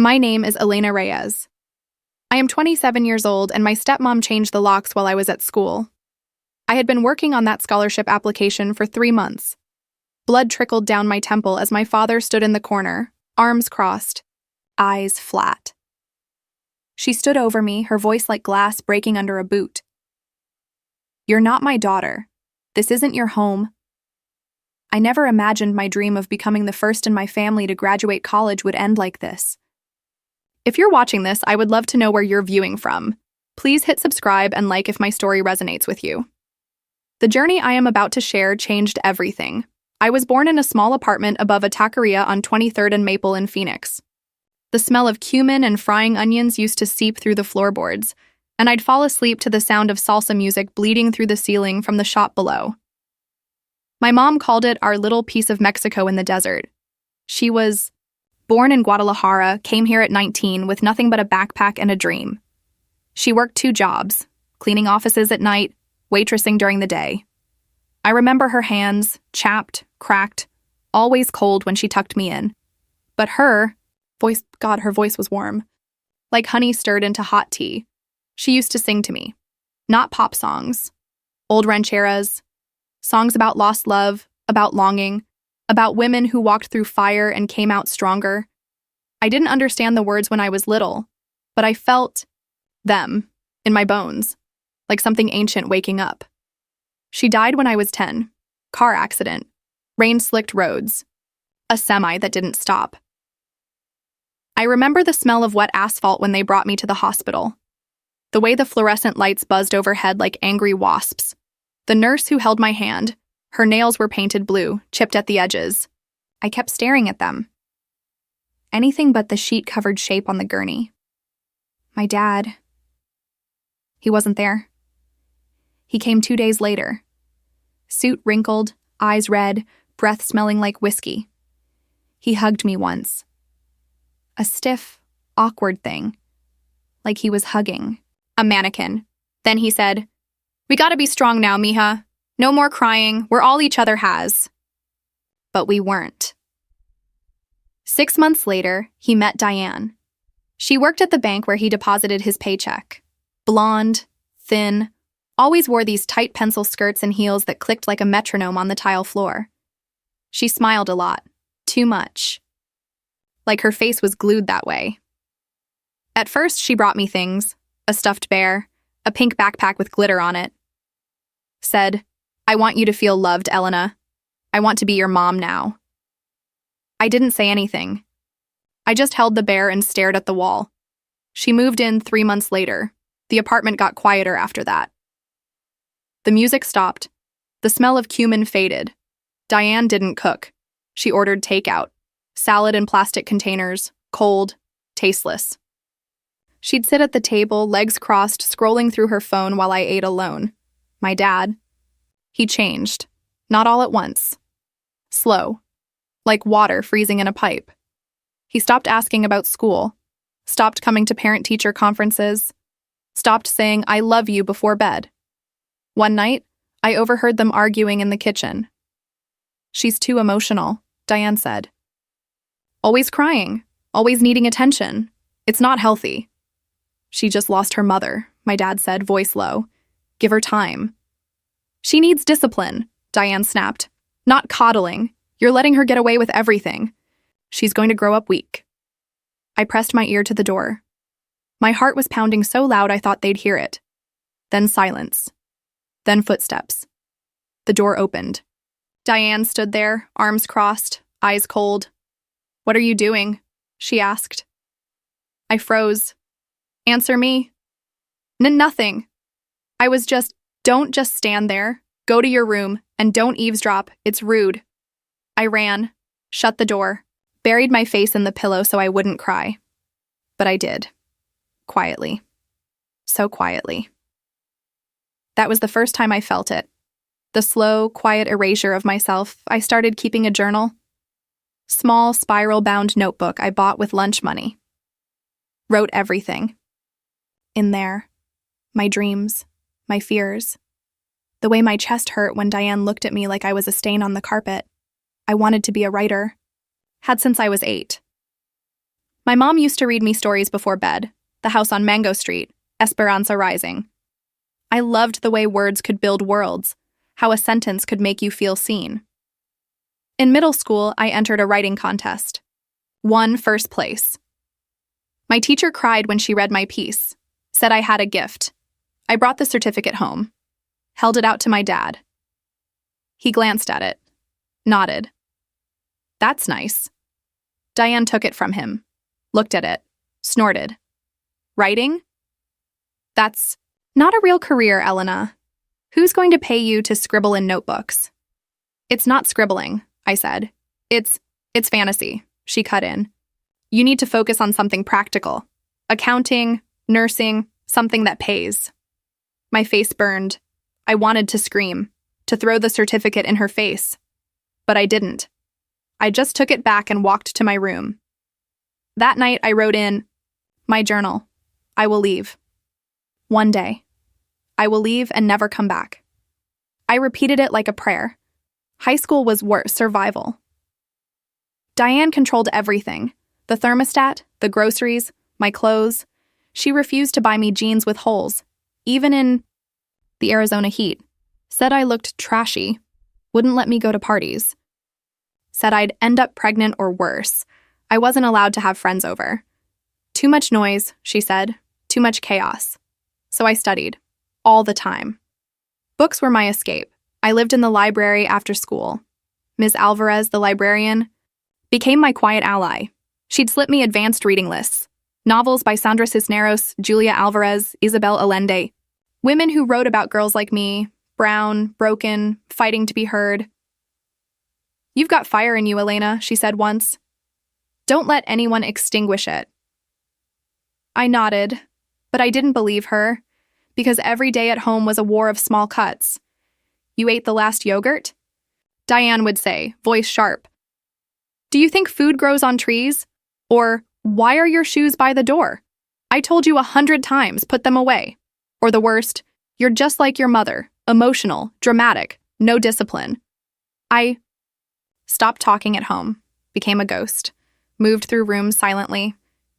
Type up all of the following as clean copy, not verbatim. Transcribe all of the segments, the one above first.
My name is Elena Reyes. I am 27 years old, and my stepmom changed the locks while I was at school. I had been working on that scholarship application for 3 months. Blood trickled down my temple as my father stood in the corner, arms crossed, eyes flat. She stood over me, her voice like glass breaking under a boot. "You're not my daughter. This isn't your home." I never imagined my dream of becoming the first in my family to graduate college would end like this. If you're watching this, I would love to know where you're viewing from. Please hit subscribe and like if my story resonates with you. The journey I am about to share changed everything. I was born in a small apartment above a taqueria on 23rd and Maple in Phoenix. The smell of cumin and frying onions used to seep through the floorboards, and I'd fall asleep to the sound of salsa music bleeding through the ceiling from the shop below. My mom called it our little piece of Mexico in the desert. She was born in Guadalajara, came here at 19 with nothing but a backpack and a dream. She worked 2 jobs, cleaning offices at night, waitressing during the day. I remember her hands, chapped, cracked, always cold when she tucked me in. But her voice was warm. Like honey stirred into hot tea. She used to sing to me. Not pop songs. Old rancheras. Songs about lost love, about longing, about women who walked through fire and came out stronger. I didn't understand the words when I was little, but I felt them in my bones, like something ancient waking up. She died when I was 10. Car accident. Rain-slicked roads. A semi that didn't stop. I remember the smell of wet asphalt when they brought me to the hospital. The way the fluorescent lights buzzed overhead like angry wasps. The nurse who held my hand, her nails were painted blue, chipped at the edges. I kept staring at them. Anything but the sheet-covered shape on the gurney. My dad. He wasn't there. He came 2 days later. Suit wrinkled, eyes red, breath smelling like whiskey. He hugged me once. A stiff, awkward thing. Like he was hugging a mannequin. Then he said, "We gotta be strong now, mija. No more crying, we're all each other has." But we weren't. 6 months later, he met Diane. She worked at the bank where he deposited his paycheck. Blonde, thin, always wore these tight pencil skirts and heels that clicked like a metronome on the tile floor. She smiled a lot. Too much. Like her face was glued that way. At first, she brought me things. A stuffed bear, a pink backpack with glitter on it. Said, "I want you to feel loved, Elena. I want to be your mom now." I didn't say anything. I just held the bear and stared at the wall. She moved in 3 months later. The apartment got quieter after that. The music stopped. The smell of cumin faded. Diane didn't cook. She ordered takeout. Salad in plastic containers, cold, tasteless. She'd sit at the table, legs crossed, scrolling through her phone while I ate alone. My dad. He changed. Not all at once. Slow. Like water freezing in a pipe. He stopped asking about school. Stopped coming to parent-teacher conferences. Stopped saying, "I love you" before bed. One night, I overheard them arguing in the kitchen. "She's too emotional," Diane said. "Always crying. Always needing attention. It's not healthy." "She just lost her mother," my dad said, voice low. "Give her time." "She needs discipline," Diane snapped. "Not coddling. You're letting her get away with everything. She's going to grow up weak." I pressed my ear to the door. My heart was pounding so loud I thought they'd hear it. Then silence. Then footsteps. The door opened. Diane stood there, arms crossed, eyes cold. "What are you doing?" she asked. I froze. "Answer me." Nothing. I was just, "Don't just stand there. Go to your room, and don't eavesdrop. It's rude." I ran, shut the door, buried my face in the pillow so I wouldn't cry. But I did. Quietly. So quietly. That was the first time I felt it. The slow, quiet erasure of myself. I started keeping a journal. Small, spiral-bound notebook I bought with lunch money. Wrote everything. In there. My dreams. My fears. The way my chest hurt when Diane looked at me like I was a stain on the carpet. I wanted to be a writer. Had since I was 8. My mom used to read me stories before bed, The House on Mango Street, Esperanza Rising. I loved the way words could build worlds, how a sentence could make you feel seen. In middle school, I entered a writing contest. Won first place. My teacher cried when she read my piece, said I had a gift. I brought the certificate home, held it out to my dad. He glanced at it, nodded. That's nice. Diane took it from him, looked at it, snorted. Writing? That's not a real career, Elena. Who's going to pay you to scribble in notebooks? It's not scribbling, I said. It's fantasy, she cut in. You need to focus on something practical. Accounting, nursing, something that pays. My face burned. I wanted to scream, to throw the certificate in her face. But I didn't. I just took it back and walked to my room. That night I wrote in my journal, I will leave. One day. I will leave and never come back. I repeated it like a prayer. High school was worse, survival. Diane controlled everything. The thermostat, the groceries, my clothes. She refused to buy me jeans with holes, even in the Arizona heat. Said I looked trashy. Wouldn't let me go to parties. Said I'd end up pregnant or worse. I wasn't allowed to have friends over. Too much noise, she said. Too much chaos. So I studied. All the time. Books were my escape. I lived in the library after school. Ms. Alvarez, the librarian, became my quiet ally. She'd slip me advanced reading lists. Novels by Sandra Cisneros, Julia Alvarez, Isabel Allende. Women who wrote about girls like me, brown, broken, fighting to be heard. You've got fire in you, Elena, she said once. Don't let anyone extinguish it. I nodded, but I didn't believe her, because every day at home was a war of small cuts. You ate the last yogurt? Diane would say, voice sharp. Do you think food grows on trees? Or, why are your shoes by the door? I told you 100 times, put them away. Or the worst, you're just like your mother, emotional, dramatic, no discipline. I stopped talking at home, became a ghost, moved through rooms silently,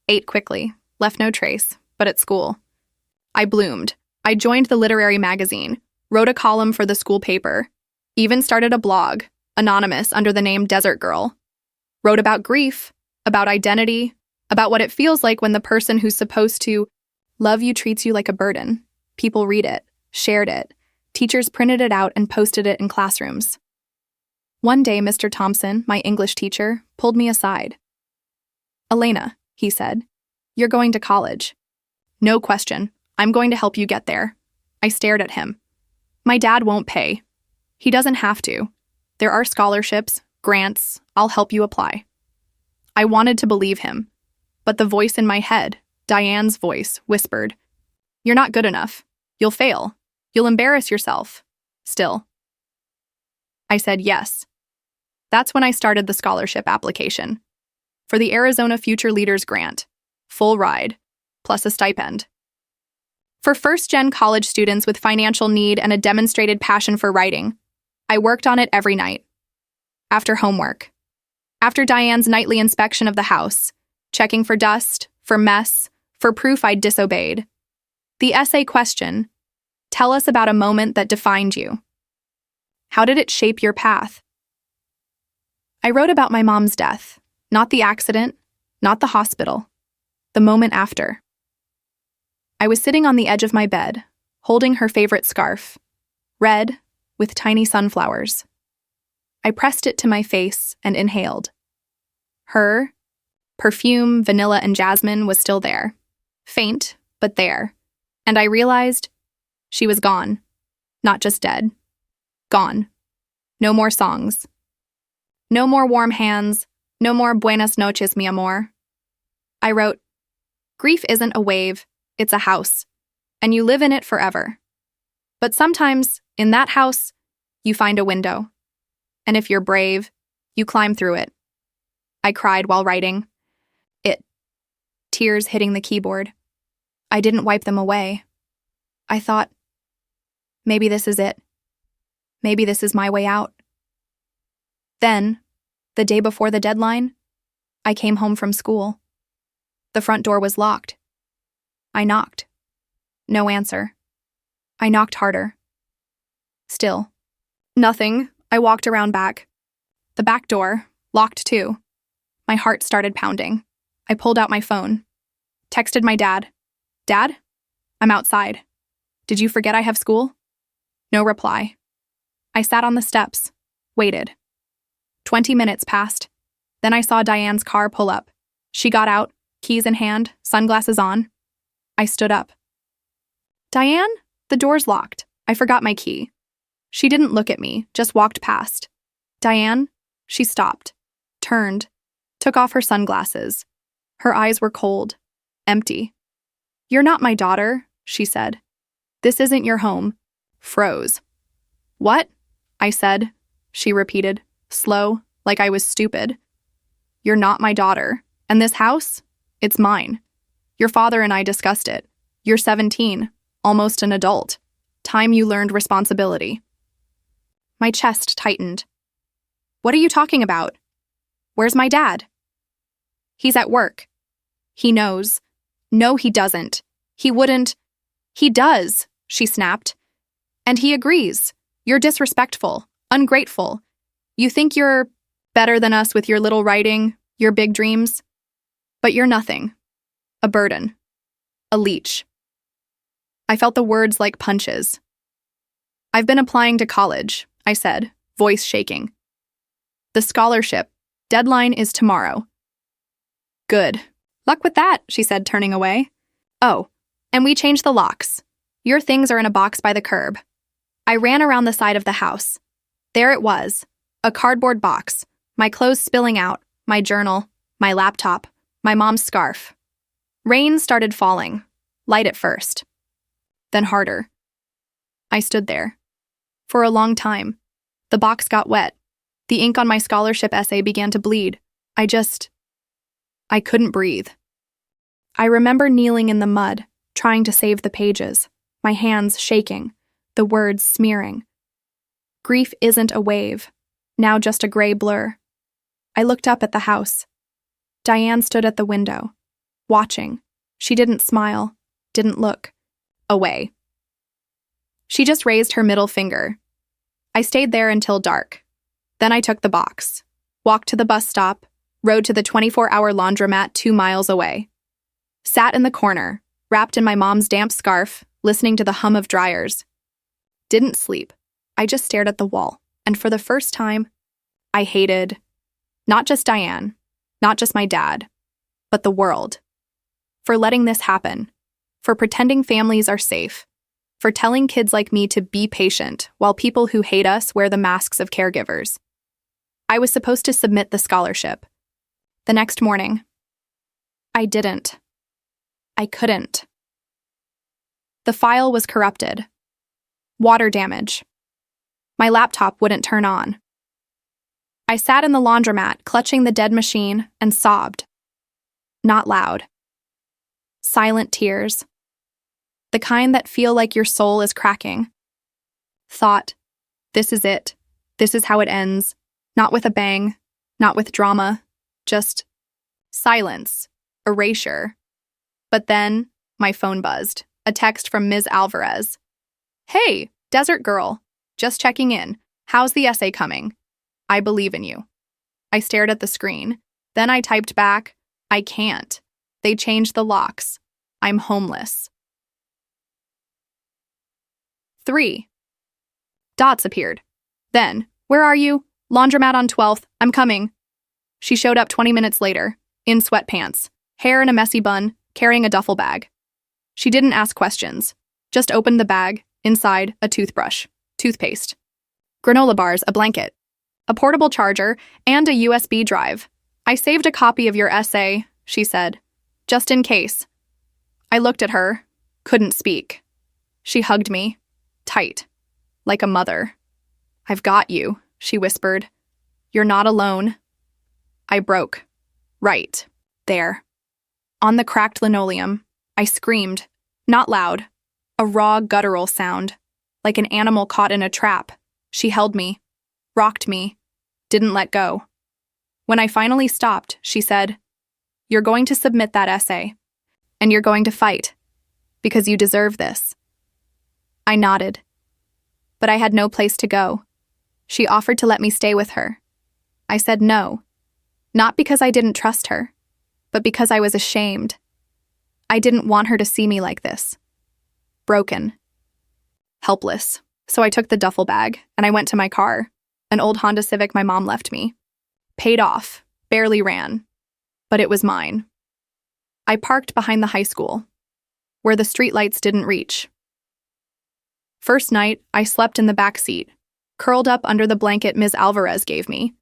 ate quickly, left no trace, but at school. I bloomed. I joined the literary magazine, wrote a column for the school paper, even started a blog, anonymous under the name Desert Girl. Wrote about grief, about identity, about what it feels like when the person who's supposed to love you treats you like a burden. People read it, shared it. Teachers printed it out and posted it in classrooms. One day, Mr. Thompson, my English teacher, pulled me aside. Elena, he said, you're going to college. No question. I'm going to help you get there. I stared at him. My dad won't pay. He doesn't have to. There are scholarships, grants, I'll help you apply. I wanted to believe him, but the voice in my head, Diane's voice, whispered, you're not good enough. You'll fail. You'll embarrass yourself. Still. I said yes. That's when I started the scholarship application. For the Arizona Future Leaders Grant. Full ride, plus a stipend. For first-gen college students with financial need and a demonstrated passion for writing, I worked on it every night. After homework. After Diane's nightly inspection of the house, checking for dust, for mess, for proof I'd disobeyed. The essay question, tell us about a moment that defined you. How did it shape your path? I wrote about my mom's death, not the accident, not the hospital, the moment after. I was sitting on the edge of my bed, holding her favorite scarf, red, with tiny sunflowers. I pressed it to my face and inhaled. Her, perfume, vanilla, and jasmine was still there. Faint, but there. And I realized she was gone. Not just dead. Gone. No more songs. No more warm hands. No more buenas noches, mi amor. I wrote, grief isn't a wave, it's a house, and you live in it forever. But sometimes, in that house, you find a window. And if you're brave, you climb through it. I cried while writing. Tears hitting the keyboard. I didn't wipe them away. I thought, maybe this is it. Maybe this is my way out. Then, the day before the deadline, I came home from school. The front door was locked. I knocked. No answer. I knocked harder. Still. Nothing. I walked around back. The back door, locked too. My heart started pounding. I pulled out my phone. Texted my dad. Dad? I'm outside. Did you forget I have school? No reply. I sat on the steps. Waited. 20 minutes passed. Then I saw Diane's car pull up. She got out, keys in hand, sunglasses on. I stood up. Diane? The door's locked. I forgot my key. She didn't look at me, just walked past. Diane? She stopped, turned, took off her sunglasses. Her eyes were cold, empty. You're not my daughter, she said. This isn't your home. Froze. What? I said. She repeated, slow, like I was stupid. You're not my daughter. And this house? It's mine. Your father and I discussed it. You're 17, almost an adult. Time you learned responsibility. My chest tightened. What are you talking about? Where's my dad? He's at work. He knows. No, he doesn't. He wouldn't. He does, she snapped. And he agrees. You're disrespectful, ungrateful. You think you're better than us with your little writing, your big dreams. But you're nothing. A burden. A leech. I felt the words like punches. I've been applying to college, I said, voice shaking. The scholarship. Deadline is tomorrow. Good. Luck with that, she said, turning away. Oh, and we changed the locks. Your things are in a box by the curb. I ran around the side of the house. There it was, a cardboard box, my clothes spilling out, my journal, my laptop, my mom's scarf. Rain started falling, light at first, then harder. I stood there. For a long time. The box got wet. The ink on my scholarship essay began to bleed. I couldn't breathe. I remember kneeling in the mud, trying to save the pages, my hands shaking, the words smearing. Grief isn't a wave, now just a gray blur. I looked up at the house. Diane stood at the window, watching. She didn't smile, didn't look. Away. She just raised her middle finger. I stayed there until dark. Then I took the box, walked to the bus stop, rode to the 24-hour laundromat 2 miles away. Sat in the corner, wrapped in my mom's damp scarf, listening to the hum of dryers. Didn't sleep. I just stared at the wall, and for the first time, I hated not just Diane, not just my dad, but the world. For letting this happen, for pretending families are safe, for telling kids like me to be patient while people who hate us wear the masks of caregivers. I was supposed to submit the scholarship. The next morning, I didn't. I couldn't. The file was corrupted. Water damage. My laptop wouldn't turn on. I sat in the laundromat, clutching the dead machine, and sobbed. Not loud. Silent tears. The kind that feel like your soul is cracking. Thought, this is it. This is how it ends. Not with a bang, not with drama, just silence, erasure. But then, my phone buzzed. A text from Ms. Alvarez. Hey, Desert Girl. Just checking in. How's the essay coming? I believe in you. I stared at the screen. Then I typed back, I can't. They changed the locks. I'm homeless. 3. Dots appeared. Then, where are you? Laundromat on 12th. I'm coming. She showed up 20 minutes later, in sweatpants, hair in a messy bun, carrying a duffel bag. She didn't ask questions, just opened the bag, inside, a toothbrush, toothpaste, granola bars, a blanket, a portable charger, and a USB drive. I saved a copy of your essay, she said, just in case. I looked at her, couldn't speak. She hugged me, tight, like a mother. I've got you, she whispered. You're not alone. I broke. Right. There. On the cracked linoleum, I screamed, not loud, a raw guttural sound, like an animal caught in a trap. She held me, rocked me, didn't let go. When I finally stopped, she said, You're going to submit that essay, and you're going to fight, because you deserve this." I nodded, but I had no place to go. She offered to let me stay with her. I said no, not because I didn't trust her, but because I was ashamed. I didn't want her to see me like this. Broken. Helpless. So I took the duffel bag, and I went to my car, an old Honda Civic my mom left me. Paid off, barely ran, but it was mine. I parked behind the high school, where the streetlights didn't reach. First night, I slept in the back seat, curled up under the blanket Ms. Alvarez gave me.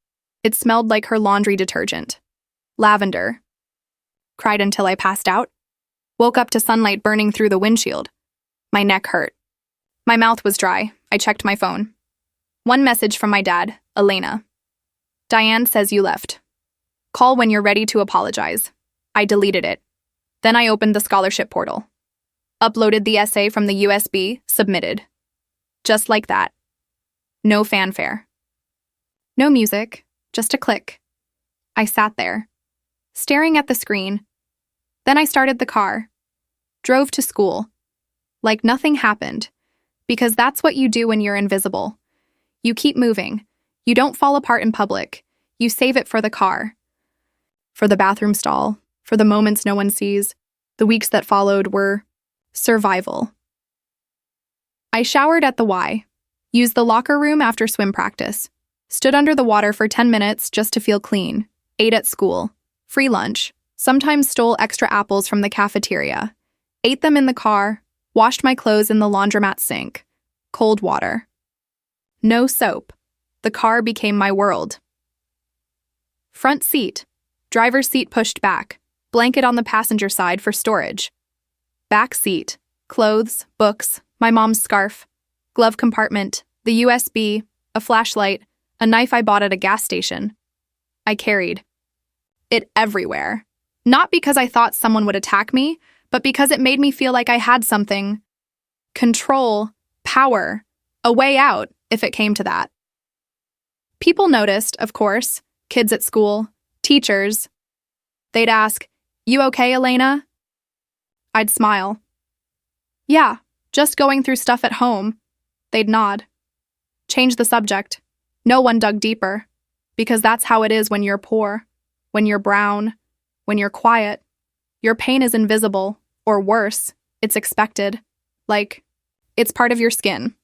It smelled like her laundry detergent. Lavender. Cried until I passed out. Woke up to sunlight burning through the windshield. My neck hurt. My mouth was dry. I checked my phone. One message from my dad, Elena. "Diane says you left. Call when you're ready to apologize." I deleted it. Then I opened the scholarship portal. Uploaded the essay from the USB, submitted. Just like that. No fanfare. No music, just a click. I sat there, staring at the screen. Then I started the car. Drove to school. Like nothing happened. Because that's what you do when you're invisible. You keep moving. You don't fall apart in public. You save it for the car. For the bathroom stall. For the moments no one sees. The weeks that followed were survival. I showered at the Y. Used the locker room after swim practice. Stood under the water for 10 minutes just to feel clean. Ate at school. Free lunch. Sometimes stole extra apples from the cafeteria. Ate them in the car. Washed my clothes in the laundromat sink. Cold water. No soap. The car became my world. Front seat. Driver's seat pushed back. Blanket on the passenger side for storage. Back seat. Clothes, books, my mom's scarf. Glove compartment, the USB, a flashlight, a knife I bought at a gas station. I carried it everywhere. Not because I thought someone would attack me, but because it made me feel like I had something. Control, power, a way out, if it came to that. People noticed, of course, kids at school, teachers. They'd ask, "You okay, Elena?" I'd smile. "Yeah, just going through stuff at home." They'd nod. Change the subject. No one dug deeper, because that's how it is when you're poor, when you're brown, when you're quiet. Your pain is invisible, or worse, it's expected. Like, it's part of your skin.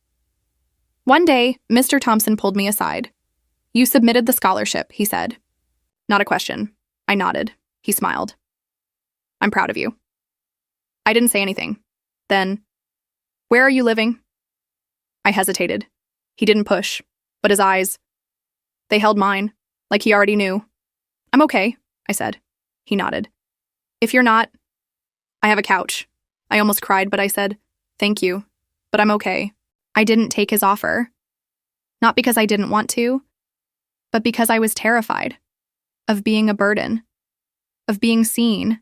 One day, Mr. Thompson pulled me aside. "You submitted the scholarship," he said. Not a question. I nodded. He smiled. "I'm proud of you." I didn't say anything. Then, "Where are you living?" I hesitated. He didn't push, but his eyes, they held mine, like he already knew. "I'm okay," I said. He nodded. "If you're not, I have a couch." I almost cried, but I said, "Thank you, but I'm okay." I didn't take his offer. Not because I didn't want to, but because I was terrified of being a burden, of being seen,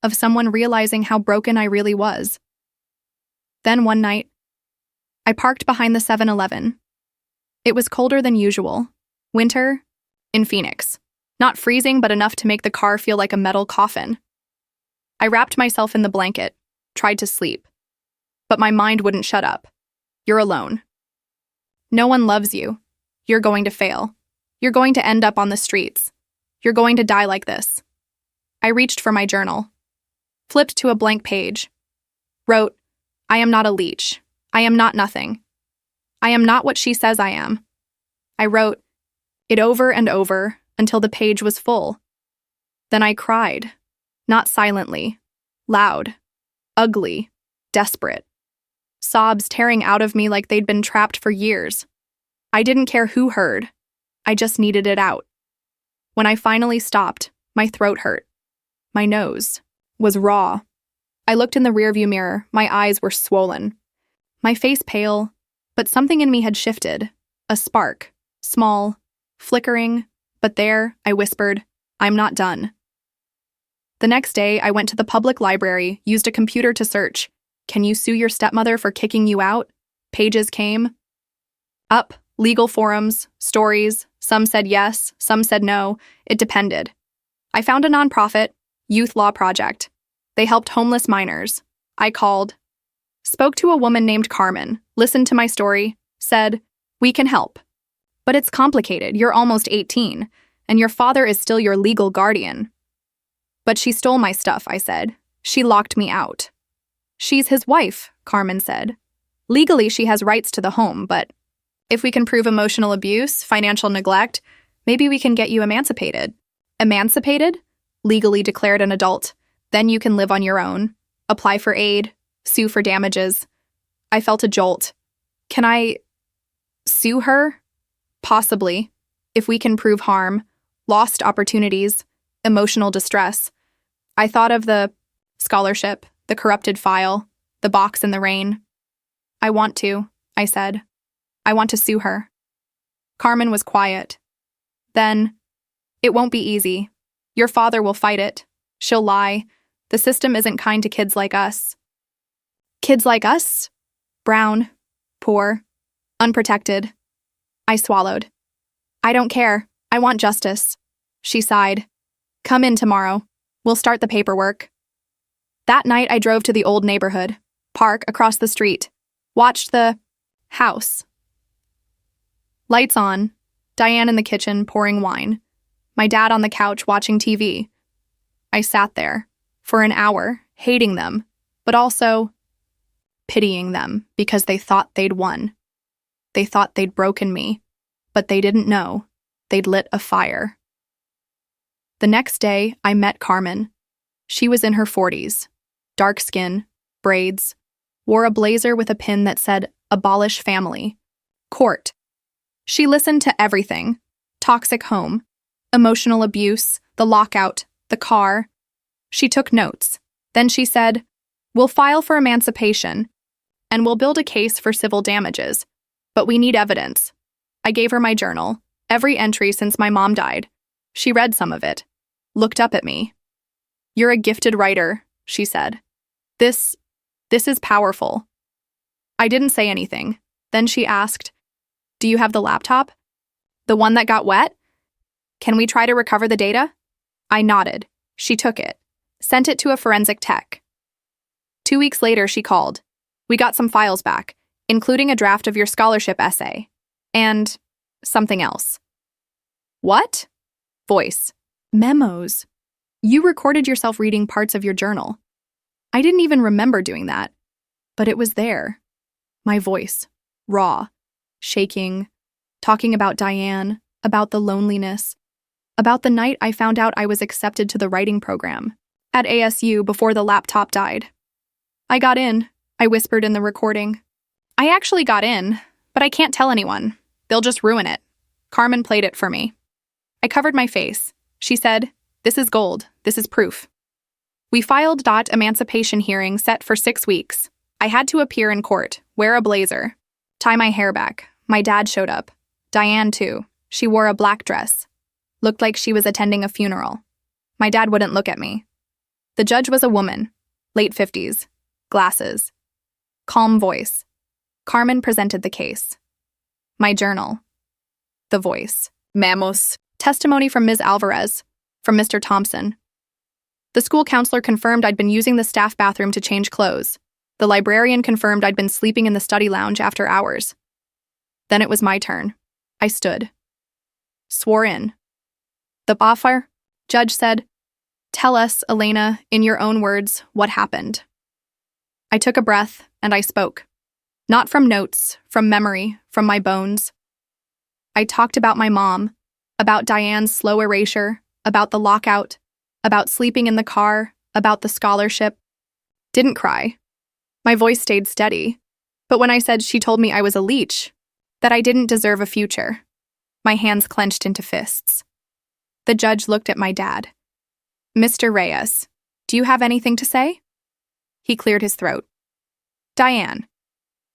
of someone realizing how broken I really was. Then one night, I parked behind the 7-Eleven. It was colder than usual. Winter in Phoenix. Not freezing, but enough to make the car feel like a metal coffin. I wrapped myself in the blanket, tried to sleep. But my mind wouldn't shut up. You're alone. No one loves you. You're going to fail. You're going to end up on the streets. You're going to die like this. I reached for my journal. Flipped to a blank page. Wrote, "I am not a leech. I am not nothing. I am not what she says I am." I wrote it over and over until the page was full. Then I cried. Not silently. Loud. Ugly. Desperate. Sobs tearing out of me like they'd been trapped for years. I didn't care who heard. I just needed it out. When I finally stopped, my throat hurt. My nose was raw. I looked in the rearview mirror. My eyes were swollen. My face pale, but something in me had shifted. A spark. Small. Flickering. But there, I whispered, "I'm not done." The next day, I went to the public library, used a computer to search. "Can you sue your stepmother for kicking you out?" Pages came. Up, legal forums, stories. Some said yes, some said no. It depended. I found a nonprofit, Youth Law Project. They helped homeless minors. I called. Spoke to a woman named Carmen, listened to my story, said, "We can help. But it's complicated. You're almost 18, and your father is still your legal guardian." "But she stole my stuff," I said. "She locked me out." "She's his wife," Carmen said. "Legally, she has rights to the home, but if we can prove emotional abuse, financial neglect, maybe we can get you emancipated." Emancipated? Legally declared an adult. Then you can live on your own, apply for aid, sue for damages. I felt a jolt. Can I sue her? Possibly, if we can prove harm, lost opportunities, emotional distress. I thought of the scholarship, the corrupted file, the box in the rain. "I want to," I said. "I want to sue her." Carmen was quiet. Then, "It won't be easy. Your father will fight it. She'll lie. The system isn't kind to kids like us." Kids like us? Brown, poor, unprotected. I swallowed. "I don't care. I want justice." She sighed. "Come in tomorrow. We'll start the paperwork." That night I drove to the old neighborhood, park across the street, watched the house. Lights on, Diane in the kitchen pouring wine, my dad on the couch watching TV. I sat there, for an hour, hating them, but also pitying them because they thought they'd won. They thought they'd broken me, but they didn't know they'd lit a fire. The next day, I met Carmen. She was in her 40s, dark skin, braids, wore a blazer with a pin that said, "Abolish family." Court. She listened to everything: toxic home, emotional abuse, the lockout, the car. She took notes. Then she said, "We'll file for emancipation, and we'll build a case for civil damages, but we need evidence." I gave her my journal, every entry since my mom died. She read some of it, looked up at me. "You're a gifted writer," she said. This is powerful." I didn't say anything. Then she asked, "Do you have the laptop? The one that got wet? Can we try to recover the data?" I nodded. She took it, sent it to a forensic tech. 2 weeks later, she called. "We got some files back, including a draft of your scholarship essay. And something else." "What?" Voice. "Memos. You recorded yourself reading parts of your journal." I didn't even remember doing that, but it was there. My voice, raw, shaking, talking about Diane, about the loneliness, about the night I found out I was accepted to the writing program at ASU before the laptop died. "I got in," I whispered in the recording. "I actually got in, but I can't tell anyone. They'll just ruin it." Carmen played it for me. I covered my face. She said, "This is gold. This is proof." We filed emancipation hearing set for 6 weeks. I had to appear in court, wear a blazer, tie my hair back. My dad showed up. Diane, too. She wore a black dress. Looked like she was attending a funeral. My dad wouldn't look at me. The judge was a woman, late 50s, glasses, calm voice. Carmen presented the case. My journal. The voice. Memos. Testimony from Ms. Alvarez, from Mr. Thompson. The school counselor confirmed I'd been using the staff bathroom to change clothes. The librarian confirmed I'd been sleeping in the study lounge after hours. Then it was my turn. I stood. Swore in. The offer, judge said, "Tell us, Elena, in your own words, what happened." I took a breath and I spoke. Not from notes, from memory, from my bones. I talked about my mom, about Diane's slow erasure, about the lockout, about sleeping in the car, about the scholarship. Didn't cry. My voice stayed steady. But when I said she told me I was a leech, that I didn't deserve a future, my hands clenched into fists. The judge looked at my dad. "Mr. Reyes, do you have anything to say?" He cleared his throat. "Diane.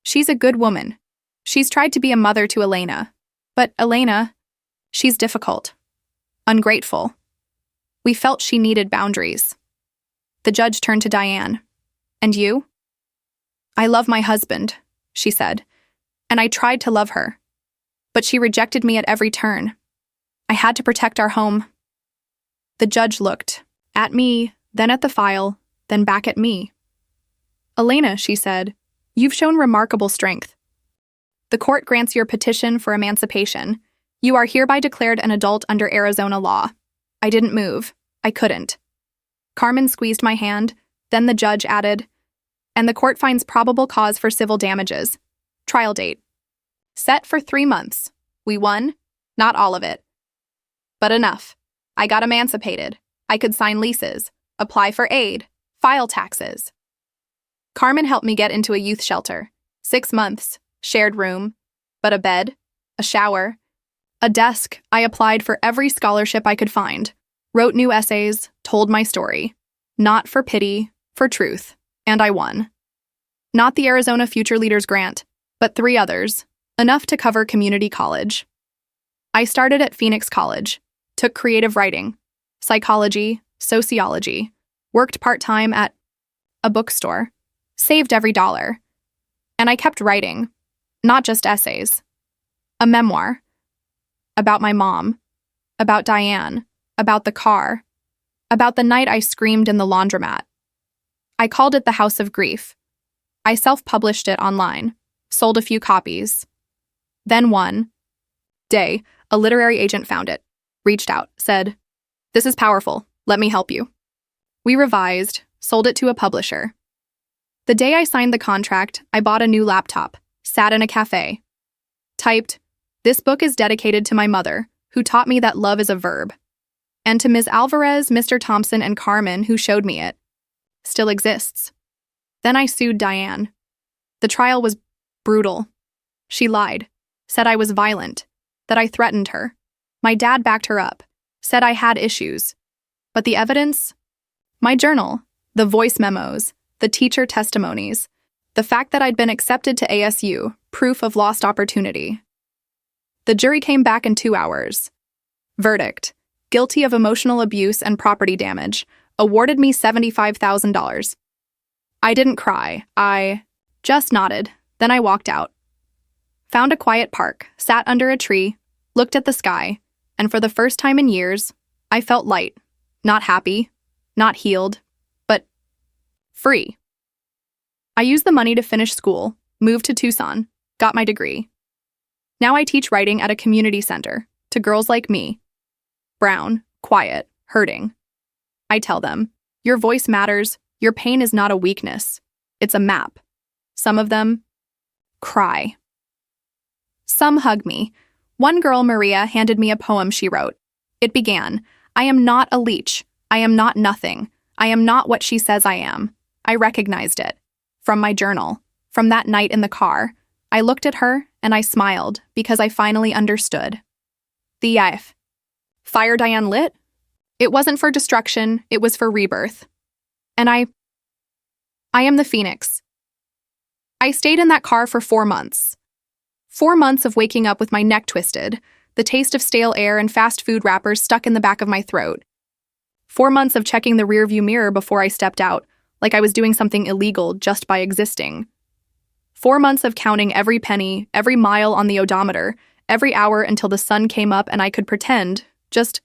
She's a good woman. She's tried to be a mother to Elena. But Elena, she's difficult. Ungrateful. We felt she needed boundaries." The judge turned to Diane. "And you?" "I love my husband," she said, "and I tried to love her. But she rejected me at every turn. I had to protect our home." The judge looked at me, then at the file, then back at me. "Elena," she said, "you've shown remarkable strength. The court grants your petition for emancipation. You are hereby declared an adult under Arizona law." I didn't move. I couldn't. Carmen squeezed my hand, then the judge added, "And the court finds probable cause for civil damages. Trial date. Set for 3 months. We won. Not all of it. But enough. I got emancipated. I could sign leases, apply for aid, file taxes." Carmen helped me get into a youth shelter. 6 months, shared room, but a bed, a shower, a desk. I applied for every scholarship I could find, wrote new essays, told my story. Not for pity, for truth. And I won. Not the Arizona Future Leaders Grant, but 3 others, enough to cover community college. I started at Phoenix College, took creative writing, psychology, sociology, worked part-time at a bookstore, saved every dollar. And I kept writing, not just essays. A memoir. About my mom. About Diane. About the car. About the night I screamed in the laundromat. I called it The House of Grief. I self-published it online, sold a few copies. Then one day, a literary agent found it, reached out, said, "This is powerful. Let me help you." We revised, sold it to a publisher. The day I signed the contract, I bought a new laptop, sat in a cafe, typed, "This book is dedicated to my mother, who taught me that love is a verb, and to Ms. Alvarez, Mr. Thompson, and Carmen, who showed me it. Still exists." Then I sued Diane. The trial was brutal. She lied, said I was violent, that I threatened her. My dad backed her up, said I had issues. But the evidence? My journal, the voice memos, the teacher testimonies, the fact that I'd been accepted to ASU, proof of lost opportunity. The jury came back in 2 hours. Verdict: guilty of emotional abuse and property damage, awarded me $75,000. I didn't cry. I just nodded. Then I walked out. Found a quiet park, sat under a tree, looked at the sky, and for the first time in years, I felt light. Not happy, not healed, but free. I used the money to finish school, moved to Tucson, got my degree. Now I teach writing at a community center to girls like me. Brown, quiet, hurting. I tell them, your voice matters, your pain is not a weakness. It's a map. Some of them cry. Some hug me. One girl, Maria, handed me a poem she wrote. It began, "I am not a leech. I am not nothing. I am not what she says I am." I recognized it. From my journal. From that night in the car. I looked at her and I smiled because I finally understood. The fire Diane lit? It wasn't for destruction, it was for rebirth. And I am the phoenix. I stayed in that car for 4 months. 4 months of waking up with my neck twisted, the taste of stale air and fast food wrappers stuck in the back of my throat. 4 months of checking the rearview mirror before I stepped out, like I was doing something illegal just by existing. 4 months of counting every penny, every mile on the odometer, every hour until the sun came up and I could pretend, just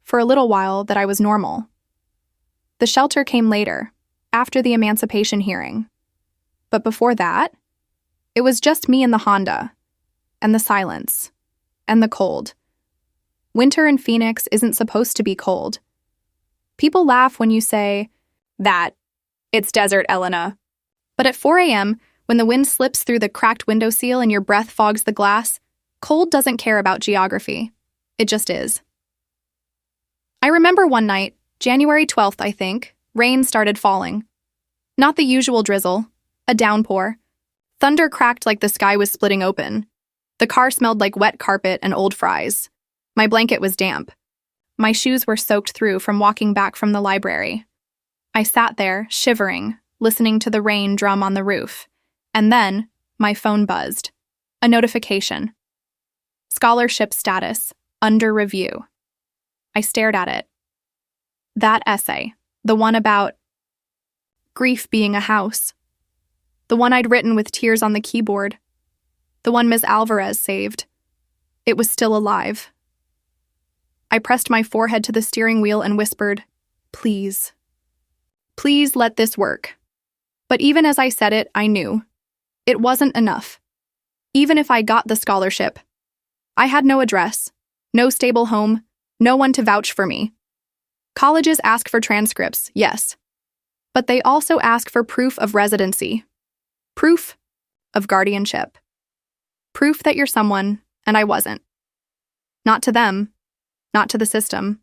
for a little while, that I was normal. The shelter came later, after the emancipation hearing. But before that, it was just me and the Honda, and the silence, and the cold. Winter in Phoenix isn't supposed to be cold. People laugh when you say, that, it's desert, Elena. But at 4 a.m., when the wind slips through the cracked windowsill and your breath fogs the glass, cold doesn't care about geography. It just is. I remember one night, January 12th, I think, rain started falling. Not the usual drizzle, a downpour. Thunder cracked like the sky was splitting open. The car smelled like wet carpet and old fries. My blanket was damp. My shoes were soaked through from walking back from the library. I sat there, shivering, listening to the rain drum on the roof. And then, my phone buzzed. A notification. Scholarship status, under review. I stared at it. That essay, the one about grief being a house. The one I'd written with tears on the keyboard. The one Ms. Alvarez saved. It was still alive. I pressed my forehead to the steering wheel and whispered, "Please, Please let this work. But even as I said it, I knew. It wasn't enough. Even if I got the scholarship, I had no address, no stable home, no one to vouch for me. Colleges ask for transcripts, yes. But they also ask for proof of residency. Proof of guardianship. Proof that you're someone, and I wasn't. Not to them, not to the system.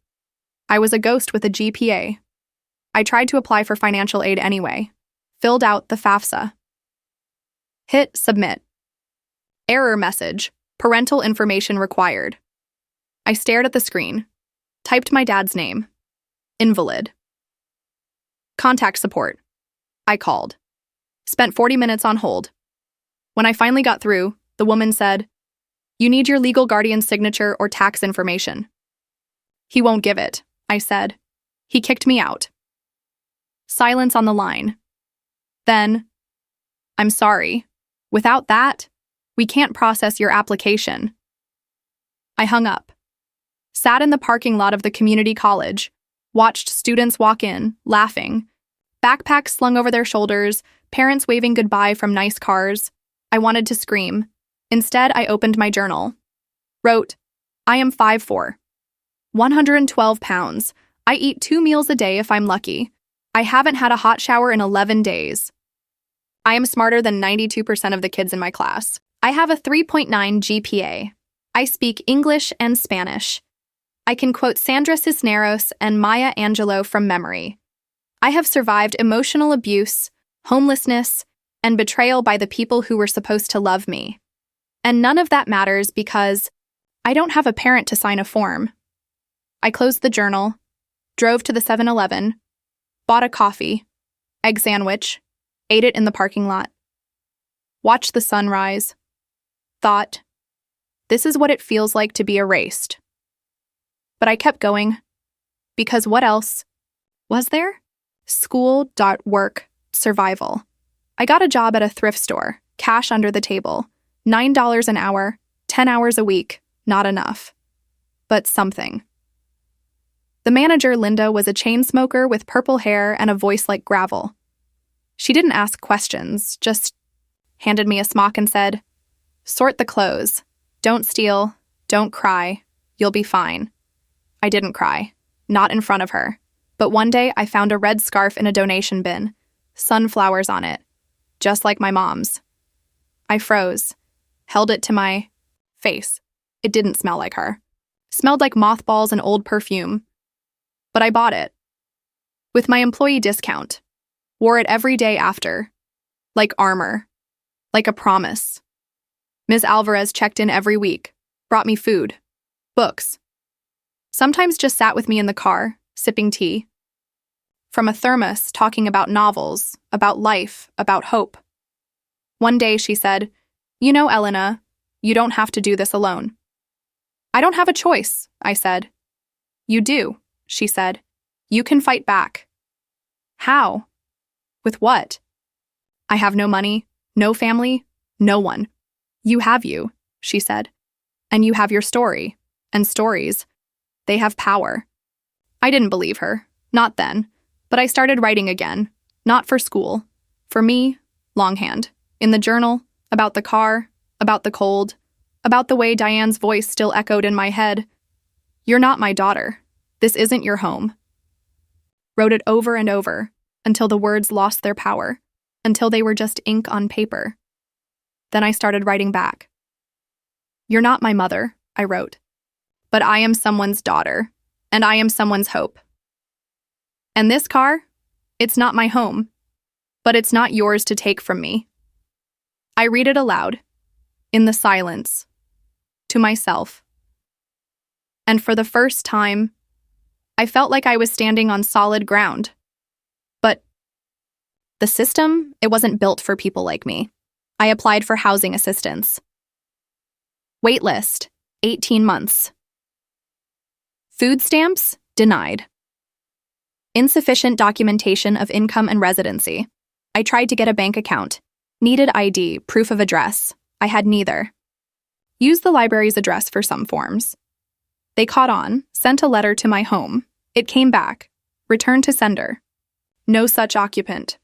I was a ghost with a GPA. I tried to apply for financial aid anyway. Filled out the FAFSA. Hit submit. Error message. Parental information required. I stared at the screen. Typed my dad's name. Invalid. Contact support. I called. Spent 40 minutes on hold. When I finally got through, the woman said, "You need your legal guardian's signature or tax information." "He won't give it," I said. "He kicked me out." Silence on the line. Then, "I'm sorry. Without that, we can't process your application." I hung up. Sat in the parking lot of the community college, watched students walk in, laughing, backpacks slung over their shoulders, parents waving goodbye from nice cars. I wanted to scream. Instead, I opened my journal. Wrote, "I am 5'4", 112 pounds. I eat 2 meals a day if I'm lucky. I haven't had a hot shower in 11 days. I am smarter than 92% of the kids in my class. I have a 3.9 GPA. I speak English and Spanish. I can quote Sandra Cisneros and Maya Angelou from memory. I have survived emotional abuse, homelessness, and betrayal by the people who were supposed to love me. And none of that matters because I don't have a parent to sign a form." I closed the journal, drove to the 7-Eleven, bought a coffee, egg sandwich, ate it in the parking lot, watched the sun rise, thought, this is what it feels like to be erased. But I kept going, because what else was there? School, work, survival. I got a job at a thrift store, cash under the table, $9 an hour, 10 hours a week, not enough. But something. The manager, Linda, was a chain smoker with purple hair and a voice like gravel. She didn't ask questions, just handed me a smock and said, "Sort the clothes. Don't steal. Don't cry. You'll be fine." I didn't cry. Not in front of her. But one day I found a red scarf in a donation bin, sunflowers on it, just like my mom's. I froze, held it to my face. It didn't smell like her. Smelled like mothballs and old perfume. But I bought it. With my employee discount. Wore it every day after. Like armor. Like a promise. Ms. Alvarez checked in every week. Brought me food. Books. Sometimes just sat with me in the car, sipping tea. From a thermos, talking about novels, about life, about hope. One day she said, "You know, Elena, you don't have to do this alone." "I don't have a choice," I said. "You do," she said. "You can fight back." "How? With what?" "I have no money, no family, no one." "You have you," she said. "And you have your story, and stories. They have power." I didn't believe her, not then, but I started writing again, not for school, for me, longhand, in the journal, about the car, about the cold, about the way Diane's voice still echoed in my head. "You're not my daughter. This isn't your home." Wrote it over and over, until the words lost their power, until they were just ink on paper. Then I started writing back. "You're not my mother," I wrote. "But I am someone's daughter, and I am someone's hope. And this car, it's not my home, but it's not yours to take from me." I read it aloud, in the silence, to myself. And for the first time, I felt like I was standing on solid ground. But the system, it wasn't built for people like me. I applied for housing assistance. Waitlist, 18 months. Food stamps, denied. Insufficient documentation of income and residency. I tried to get a bank account. Needed ID, proof of address. I had neither. Used the library's address for some forms. They caught on, sent a letter to my home. It came back. Returned to sender. No such occupant.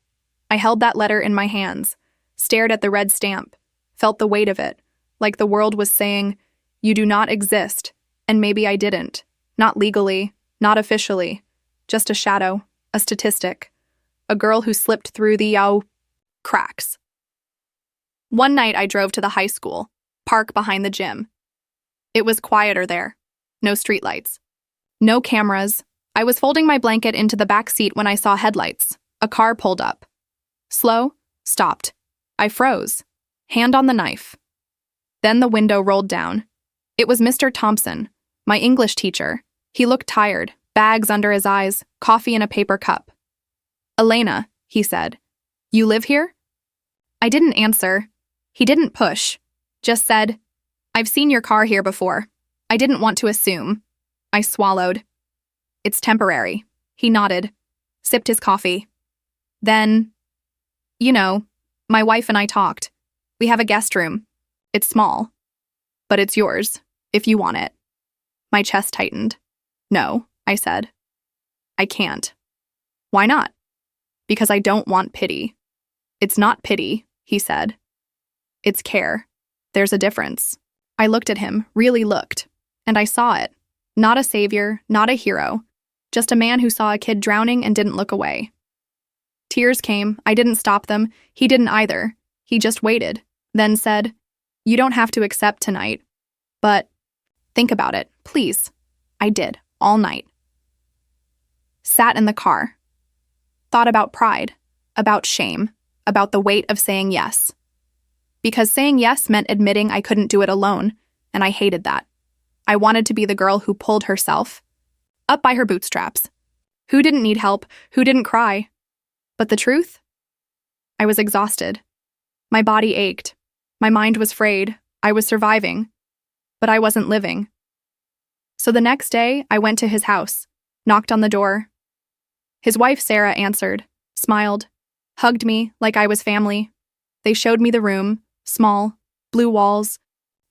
I held that letter in my hands, stared at the red stamp, felt the weight of it, like the world was saying, "You do not exist," and maybe I didn't. Not legally, not officially. Just a shadow, a statistic. A girl who slipped through the cracks. One night I drove to the high school, park behind the gym. It was quieter there. No streetlights. No cameras. I was folding my blanket into the back seat when I saw headlights. A car pulled up. Slow, stopped. I froze. Hand on the knife. Then the window rolled down. It was Mr. Thompson, my English teacher. He looked tired, bags under his eyes, coffee in a paper cup. "Elena," he said, "you live here?" I didn't answer. He didn't push. Just said, "I've seen your car here before. I didn't want to assume." I swallowed. "It's temporary." He nodded, sipped his coffee. Then, my wife and I talked. We have a guest room. It's small, but it's yours, if you want it. My chest tightened. "No," I said. "I can't." "Why not?" "Because I don't want pity." "It's not pity," he said. "It's care. There's a difference." I looked at him, really looked, and I saw it. Not a savior, not a hero, just a man who saw a kid drowning and didn't look away. Tears came. I didn't stop them. He didn't either. He just waited, then said, "You don't have to accept tonight, but think about it, please." I did, all night. Sat in the car. Thought about pride, about shame, about the weight of saying yes. Because saying yes meant admitting I couldn't do it alone, and I hated that. I wanted to be the girl who pulled herself up by her bootstraps, who didn't need help, who didn't cry. But the truth? I was exhausted. My body ached. My mind was frayed. I was surviving, but I wasn't living. So the next day, I went to his house, knocked on the door. His wife, Sarah, answered, smiled, hugged me like I was family. They showed me the room, small, blue walls,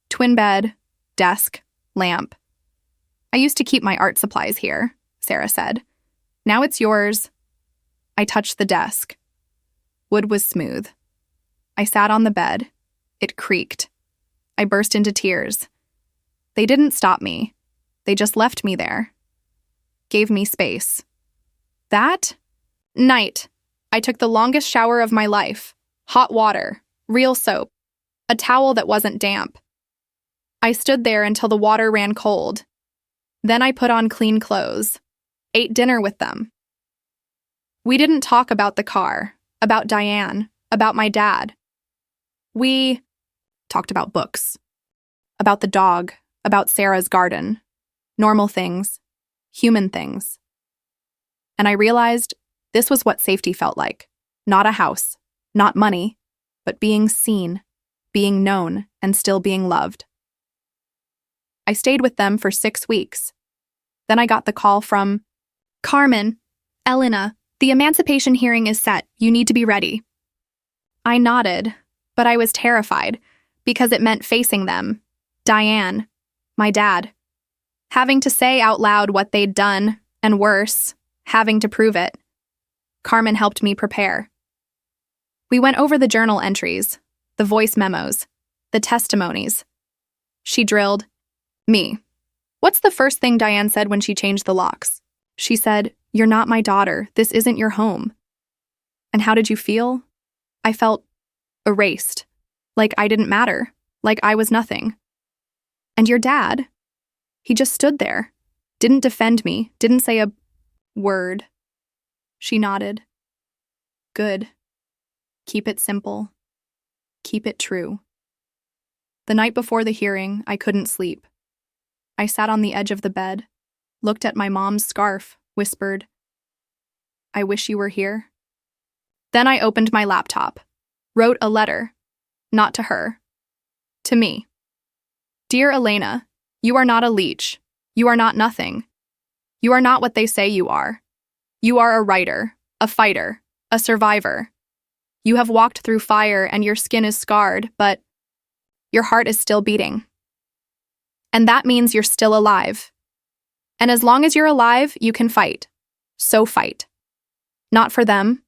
twin bed, desk, lamp. "I used to keep my art supplies here," Sarah said. "Now it's yours." I touched the desk. Wood was smooth. I sat on the bed. It creaked. I burst into tears. They didn't stop me. They just left me there. Gave me space. That night, I took the longest shower of my life. Hot water, real soap, a towel that wasn't damp. I stood there until the water ran cold. Then I put on clean clothes, ate dinner with them. We didn't talk about the car, about Diane, about my dad. We talked about books, about the dog, about Sarah's garden, normal things, human things. And I realized this was what safety felt like. Not a house, not money, but being seen, being known, and still being loved. I stayed with them for 6 weeks. Then I got the call from Carmen, "Elena, the emancipation hearing is set. You need to be ready." I nodded, but I was terrified because it meant facing them, Diane, my dad, having to say out loud what they'd done, and worse, having to prove it. Carmen helped me prepare. We went over the journal entries, the voice memos, the testimonies. She drilled, me. "What's the first thing Diane said when she changed the locks?" She said, "You're not my daughter. This isn't your home." "And how did you feel?" I felt erased, like I didn't matter, like I was nothing. "And your dad?" He just stood there, didn't defend me, didn't say a word. She nodded. "Good. Keep it simple. Keep it true." The night before the hearing, I couldn't sleep. I sat on the edge of the bed, looked at my mom's scarf, whispered, "I wish you were here." Then I opened my laptop, wrote a letter, not to her, to me. "Dear Elena, you are not a leech. You are not nothing. You are not what they say you are. You are a writer, a fighter, a survivor. You have walked through fire and your skin is scarred, but your heart is still beating. And that means you're still alive. And as long as you're alive, you can fight. So fight. Not for them,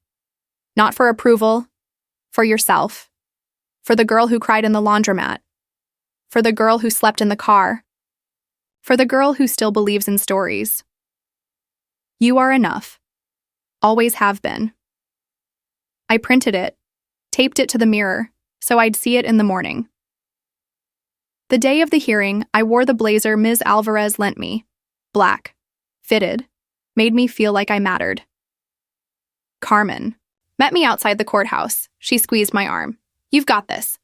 not for approval, for yourself, for the girl who cried in the laundromat, for the girl who slept in the car, for the girl who still believes in stories. You are enough. Always have been. I printed it, taped it to the mirror, so I'd see it in the morning. The day of the hearing, I wore the blazer Ms. Alvarez lent me. Black, fitted, made me feel like I mattered. Carmen met me outside the courthouse. She squeezed my arm. You've got this.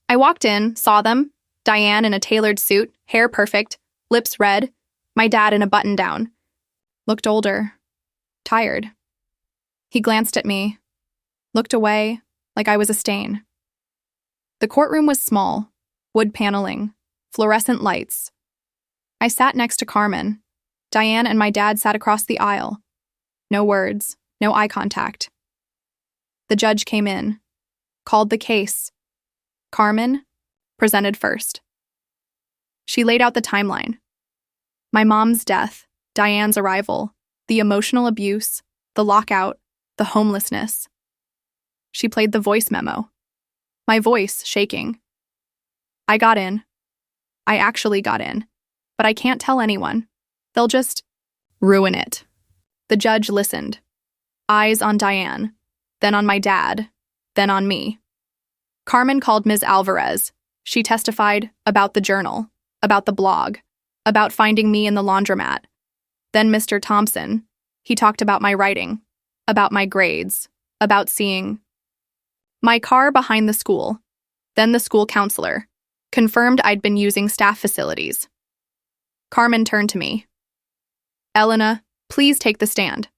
I walked in, saw them, Diane in a tailored suit, hair perfect, lips red, my dad in a button-down. Looked older, tired. He glanced at me, looked away, like I was a stain. The courtroom was small, wood paneling, fluorescent lights. I sat next to Carmen. Diane and my dad sat across the aisle. No words, no eye contact. The judge came in, called the case. Carmen presented first. She laid out the timeline. My mom's death, Diane's arrival, the emotional abuse, the lockout, the homelessness. She played the voice memo. My voice shaking. I got in. I actually got in. But I can't tell anyone. They'll just ruin it. The judge listened. Eyes on Diane, then on my dad, then on me. Carmen called Ms. Alvarez. She testified about the journal, about the blog, about finding me in the laundromat. Then Mr. Thompson, he talked about my writing, about my grades, about seeing my car behind the school. Then the school counselor confirmed I'd been using staff facilities. Carmen turned to me. Elena, please take the stand.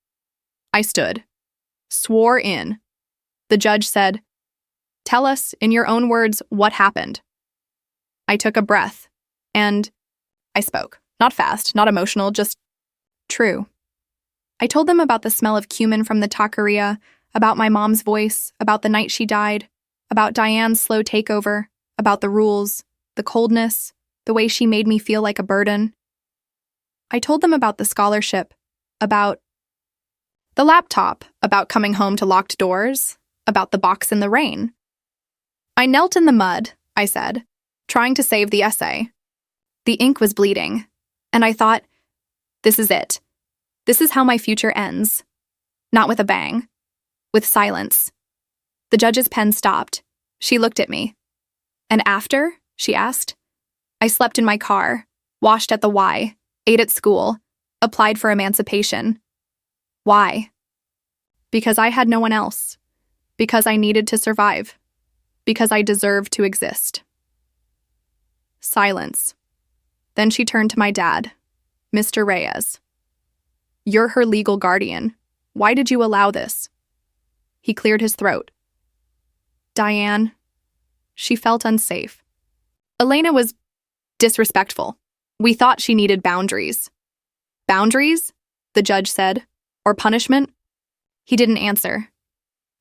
I stood, swore in. The judge said, tell us, in your own words, what happened. I took a breath, and I spoke. Not fast, not emotional, just true. I told them about the smell of cumin from the taqueria, about my mom's voice, about the night she died, about Diane's slow takeover, about the rules, the coldness, the way she made me feel like a burden. I told them about the scholarship, about the laptop, about coming home to locked doors, about the box in the rain. I knelt in the mud, I said, trying to save the essay. The ink was bleeding, and I thought, this is it. This is how my future ends. Not with a bang. With silence. The judge's pen stopped. She looked at me. And after? She asked. I slept in my car, washed at the Y, ate at school, applied for emancipation. Why? Because I had no one else. Because I needed to survive. Because I deserved to exist. Silence. Then she turned to my dad, Mr. Reyes. You're her legal guardian. Why did you allow this? He cleared his throat. Diane. She felt unsafe. Elena was disrespectful. We thought she needed boundaries. Boundaries? The judge said. Or punishment? He didn't answer.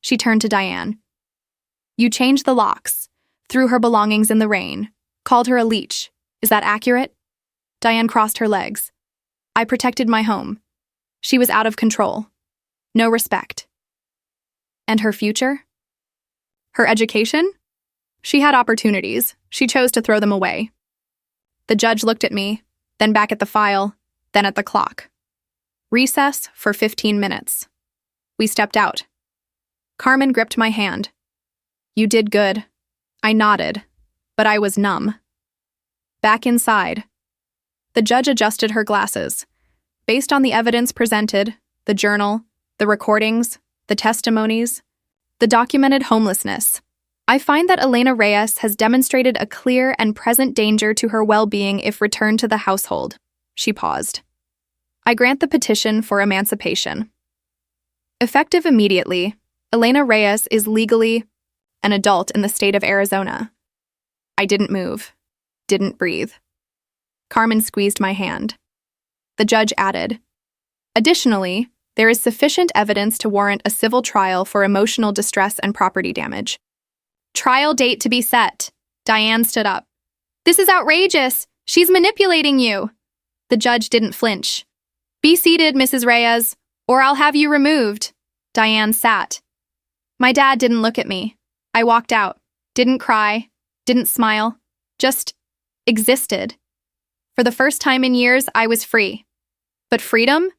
She turned to Diane. You changed the locks, threw her belongings in the rain, called her a leech. Is that accurate? Diane crossed her legs. I protected my home. She was out of control. No respect. And her future? Her education? She had opportunities. She chose to throw them away. The judge looked at me, then back at the file, then at the clock. Recess for 15 minutes. We stepped out. Carmen gripped my hand. You did good. I nodded, but I was numb. Back inside. The judge adjusted her glasses. Based on the evidence presented, the journal, the recordings, the testimonies, the documented homelessness, I find that Elena Reyes has demonstrated a clear and present danger to her well-being if returned to the household. She paused. I grant the petition for emancipation. Effective immediately, Elena Reyes is legally an adult in the state of Arizona. I didn't move, didn't breathe. Carmen squeezed my hand. The judge added, additionally, there is sufficient evidence to warrant a civil trial for emotional distress and property damage. Trial date to be set. Diane stood up. This is outrageous. She's manipulating you. The judge didn't flinch. Be seated, Mrs. Reyes, or I'll have you removed. Diane sat. My dad didn't look at me. I walked out, didn't cry, didn't smile, just existed. For the first time in years, I was free. But freedom?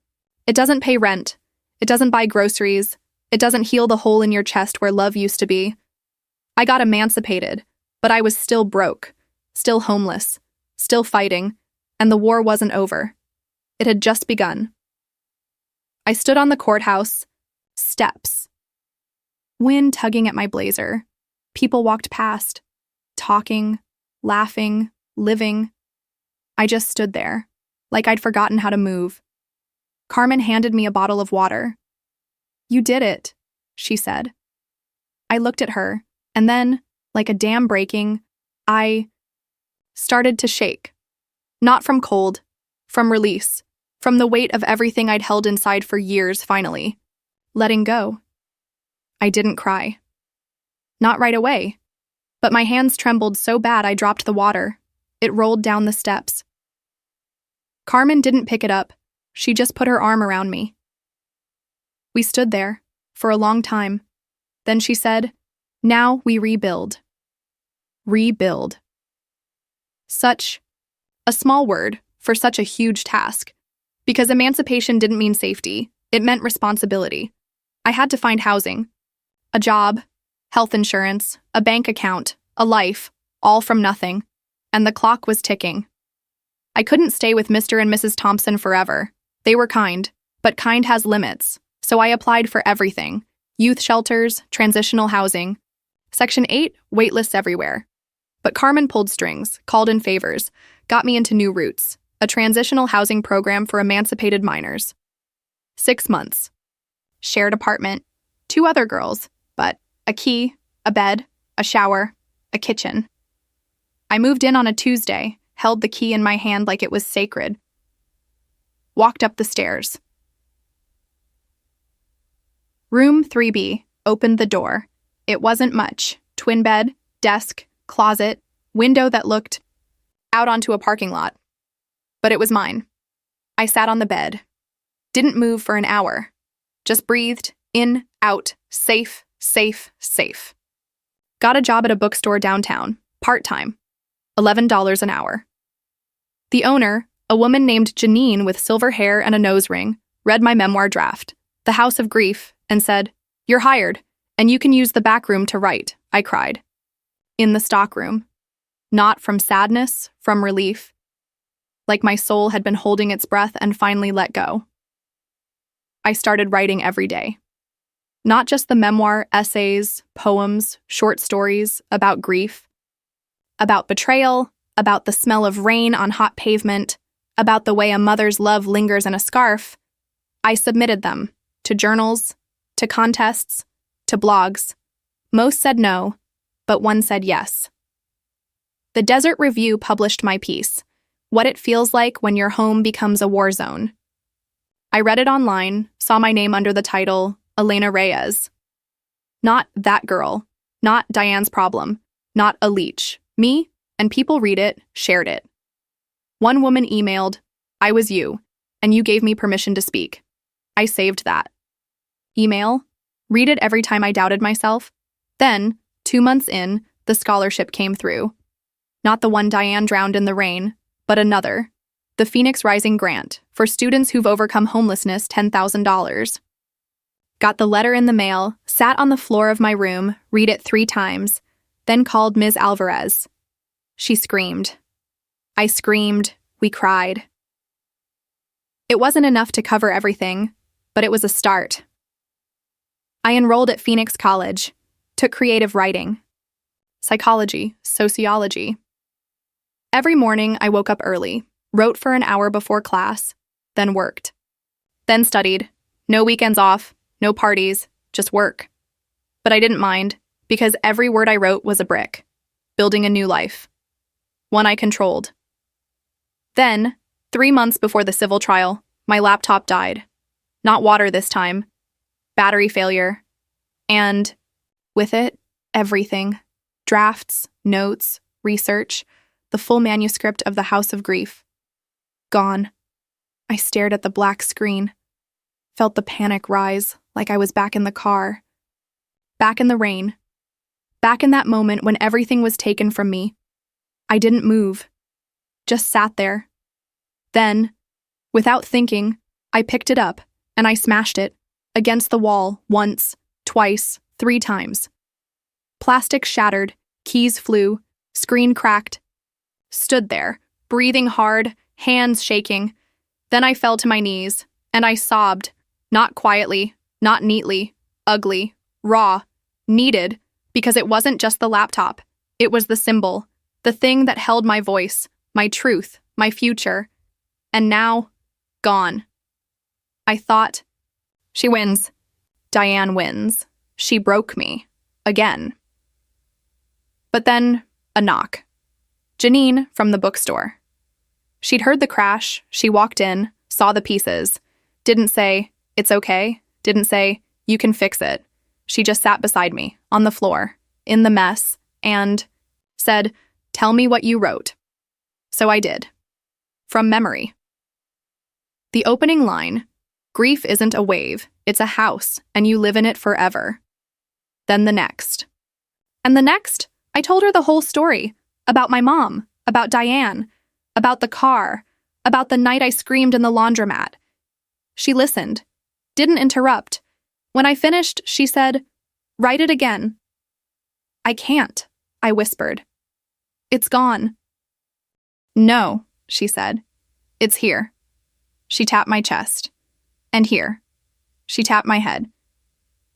It doesn't pay rent. It doesn't buy groceries. It doesn't heal the hole in your chest where love used to be. I got emancipated, but I was still broke, still homeless, still fighting, and the war wasn't over. It had just begun. I stood on the courthouse steps. Wind tugging at my blazer. People walked past, talking, laughing, living. I just stood there, like I'd forgotten how to move. Carmen handed me a bottle of water. You did it, she said. I looked at her, and then, like a dam breaking, I started to shake. Not from cold, from release, from the weight of everything I'd held inside for years finally. Letting go. I didn't cry. Not right away. But my hands trembled so bad I dropped the water. It rolled down the steps. Carmen didn't pick it up. She just put her arm around me. We stood there for a long time. Then she said, "Now we rebuild." Rebuild. Such a small word for such a huge task. Because emancipation didn't mean safety. It meant responsibility. I had to find housing, a job, health insurance, a bank account, a life, all from nothing. And the clock was ticking. I couldn't stay with Mr. and Mrs. Thompson forever. They were kind, but kind has limits. So I applied for everything. Youth shelters, transitional housing. Section 8, wait lists everywhere. But Carmen pulled strings, called in favors, got me into New Roots, a transitional housing program for emancipated minors. 6 months. Shared apartment, 2 other girls, but a key, a bed, a shower, a kitchen. I moved in on a Tuesday, held the key in my hand like it was sacred. Walked up the stairs. Room 3B, opened the door. It wasn't much. Twin bed, desk, closet, window that looked out onto a parking lot. But it was mine. I sat on the bed. Didn't move for an hour. Just breathed, in, out, safe, safe, safe. Got a job at a bookstore downtown, part-time, $11 an hour. The owner, a woman named Janine with silver hair and a nose ring, read my memoir draft, The House of Grief, and said, "You're hired, and you can use the back room to write," I cried. In the stockroom. Not from sadness, from relief. Like my soul had been holding its breath and finally let go. I started writing every day. Not just the memoir, essays, poems, short stories about grief, about betrayal, about the smell of rain on hot pavement, about the way a mother's love lingers in a scarf. I submitted them to journals, to contests, to blogs. Most said no, but one said yes. The Desert Review published my piece, What It Feels Like When Your Home Becomes a War Zone. I read it online, saw my name under the title, Elena Reyes. Not that girl, not Diane's problem, not a leech. Me, and people read it, shared it. One woman emailed, "I was you, and you gave me permission to speak." I saved that. Email, read it every time I doubted myself. Then, 2 months in, the scholarship came through. Not the one Diane drowned in the rain, but another. The Phoenix Rising Grant, for students who've overcome homelessness, $10,000. Got the letter in the mail, sat on the floor of my room, read it 3 times, then called Ms. Alvarez. She screamed. I screamed, we cried. It wasn't enough to cover everything, but it was a start. I enrolled at Phoenix College, took creative writing, psychology, sociology. Every morning I woke up early, wrote for an hour before class, then worked. Then studied. No weekends off, no parties, just work. But I didn't mind, because every word I wrote was a brick, building a new life. One I controlled. Then, 3 months before the civil trial, my laptop died. Not water this time. Battery failure. And, with it, everything. Drafts, notes, research, the full manuscript of The House of Grief. Gone. I stared at the black screen. Felt the panic rise, like I was back in the car, back in the rain, back in that moment when everything was taken from me. I didn't move, just sat there. Then, without thinking, I picked it up and I smashed it against the wall once, twice, 3 times. Plastic shattered, keys flew, screen cracked. Stood there, breathing hard, hands shaking. Then I fell to my knees, and I sobbed, not quietly, not neatly, ugly, raw, needed, because it wasn't just the laptop. It was the symbol, the thing that held my voice, my truth, my future. And now, gone. I thought, she wins. Diane wins. She broke me. Again. But then, a knock. Janine from the bookstore. She'd heard the crash, she walked in, saw the pieces. Didn't say, it's okay. Didn't say, you can fix it. She just sat beside me, on the floor, in the mess, and said, tell me what you wrote. So I did. From memory. The opening line, grief isn't a wave, it's a house, and you live in it forever. Then the next. And the next, I told her the whole story, about my mom, about Diane, about the car, about the night I screamed in the laundromat. She listened, didn't interrupt. When I finished, she said, write it again. I can't, I whispered. It's gone. No, she said. It's here. She tapped my chest. And here. She tapped my head.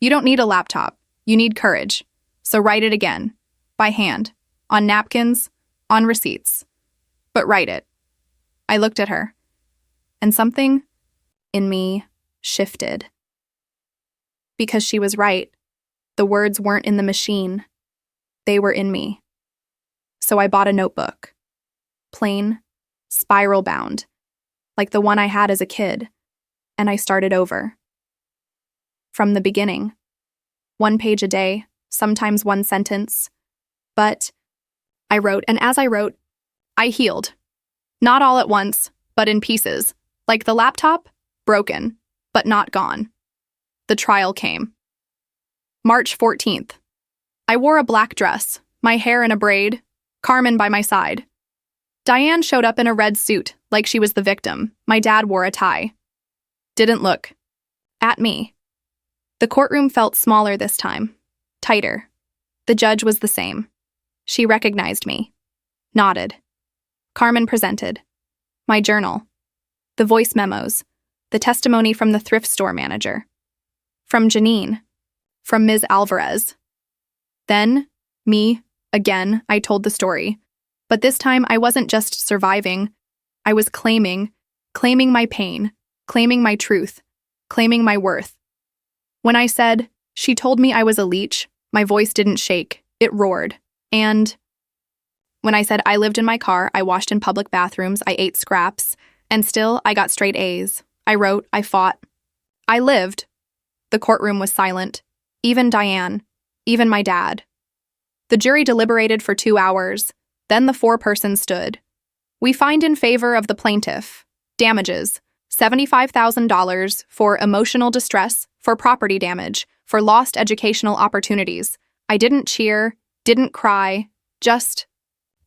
You don't need a laptop. You need courage. So write it again. By hand. On napkins. On receipts. But write it. I looked at her. And something in me shifted. Because she was right. The words weren't in the machine. They were in me. So I bought a notebook. Plain, spiral bound, like the one I had as a kid, and I started over. From the beginning. 1 page a day, sometimes 1 sentence. But I wrote, and as I wrote, I healed. Not all at once, but in pieces. Like the laptop, broken, but not gone. The trial came. March 14th. I wore a black dress, my hair in a braid, Carmen by my side. Diane showed up in a red suit, like she was the victim. My dad wore a tie. Didn't look. At me. The courtroom felt smaller this time. Tighter. The judge was the same. She recognized me. Nodded. Carmen presented. My journal. The voice memos. The testimony from the thrift store manager. From Janine. From Ms. Alvarez. Then, me, again, I told the story. But this time I wasn't just surviving. I was claiming my pain, claiming my truth, claiming my worth. When I said, she told me I was a leech, my voice didn't shake, it roared. And when I said I lived in my car, I washed in public bathrooms, I ate scraps, and still I got straight A's. I wrote, I fought. I lived. The courtroom was silent. Even Diane. Even my dad. The jury deliberated for 2 hours. Then the 4-person stood. We find in favor of the plaintiff. Damages. $75,000 for emotional distress, for property damage, for lost educational opportunities. I didn't cheer, didn't cry, just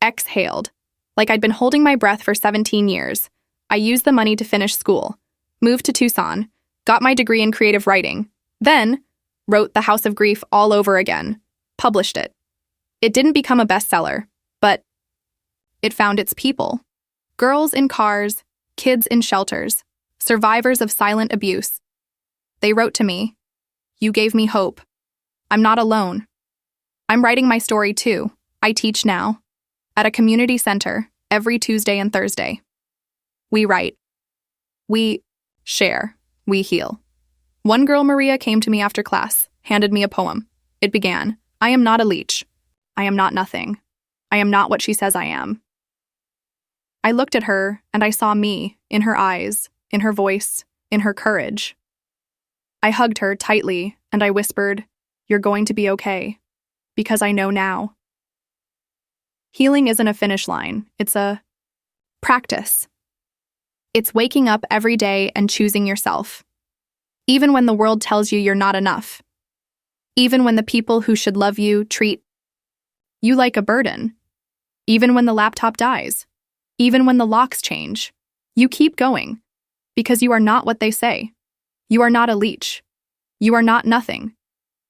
exhaled. Like I'd been holding my breath for 17 years. I used the money to finish school. Moved to Tucson. Got my degree in creative writing. Then, wrote The House of Grief all over again. Published it. It didn't become a bestseller, but it found its people. Girls in cars, kids in shelters, survivors of silent abuse. They wrote to me, you gave me hope. I'm not alone. I'm writing my story too. I teach now. At a community center, every Tuesday and Thursday. We write. We share. We heal. One girl, Maria, came to me after class, handed me a poem. It began, I am not a leech. I am not nothing. I am not what she says I am. I looked at her, and I saw me, in her eyes, in her voice, in her courage. I hugged her tightly, and I whispered, you're going to be okay, because I know now. Healing isn't a finish line, it's a practice. It's waking up every day and choosing yourself. Even when the world tells you you're not enough. Even when the people who should love you treat you like a burden. Even when the laptop dies. Even when the locks change. You keep going. Because you are not what they say. You are not a leech. You are not nothing.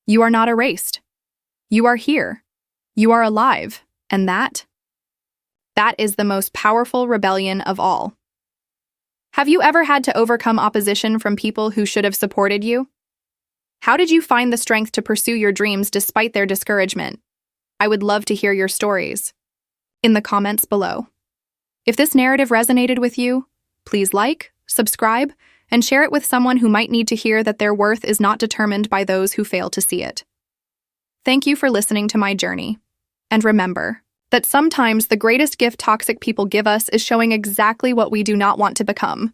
You are not erased. You are here. You are alive. And that is the most powerful rebellion of all. Have you ever had to overcome opposition from people who should have supported you? How did you find the strength to pursue your dreams despite their discouragement? I would love to hear your stories in the comments below. If this narrative resonated with you, please like, subscribe, and share it with someone who might need to hear that their worth is not determined by those who fail to see it. Thank you for listening to my journey. And remember that sometimes the greatest gift toxic people give us is showing exactly what we do not want to become.